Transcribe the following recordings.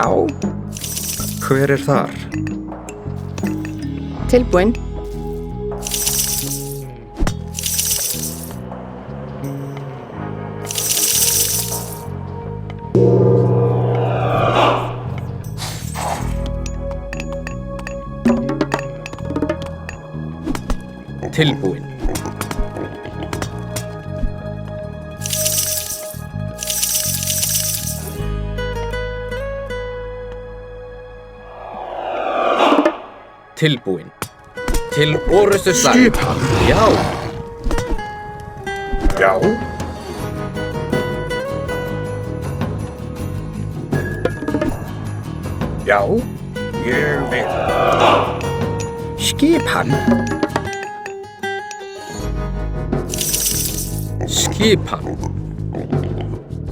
Já. Hver þar? Tilbúin. Tilbúin. Tilbúin. Til orrustu slag. Skipan. Já. Já. Já. Ég vil. Skipan. Skipan.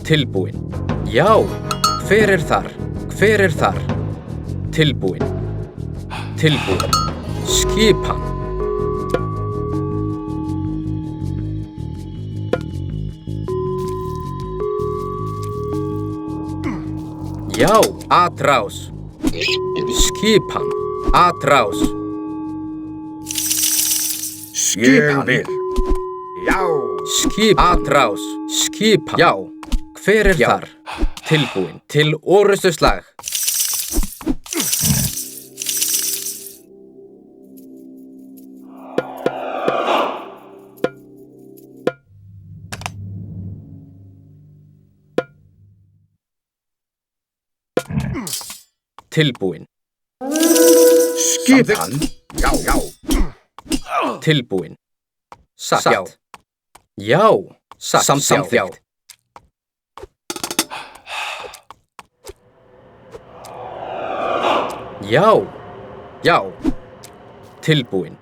Tilbúin. Já. Hver þar? Hver þar? Tilbúin. Tilbúin. Skipan. Já, atrás. Skipan. Atrás. Skipan. Ég vil. Já. Skipan. Atrás. Skipan. Já. Hver Já. þar? Tilbúin. Til orrustu slag. Tilbúin. Skipan. Já, já. Tilbúin. Satt. Já. Já. Satt. Samþykkt. Já. Já. Tilbúin.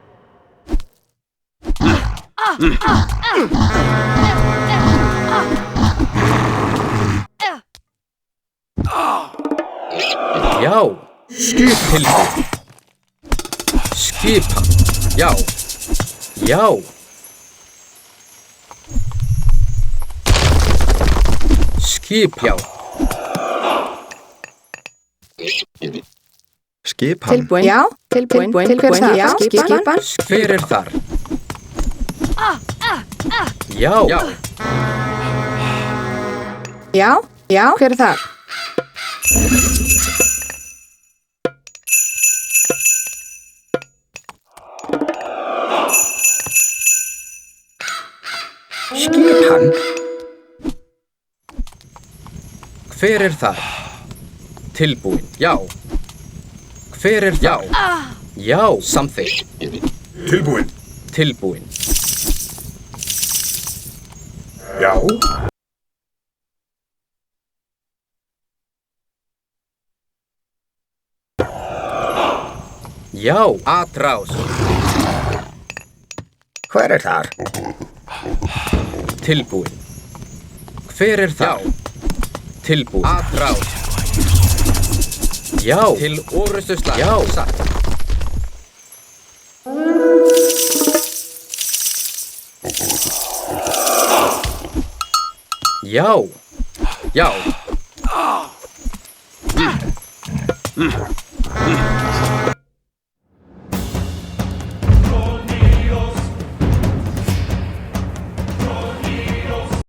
Já. Skipan. Tilbúin. Skipan. Já. Já. Skipan. Já. Skipan. Tilbúin. Já. Tilbúin. Tilbúin. Já. Skipan. Hver þar? Já. Já. Já. Já. Hver þar? Skipan. Hver þar? Tilbúin. Já. Hver þar? Já. Já. Samþykkt. Tilbúin. Tilbúin. Já. Já. Atrás. Hver þar? Tilbúin. Hver þar? Tilbúin. Atrás. Já. Til orrustu slag. Já. Satt. Já. Já.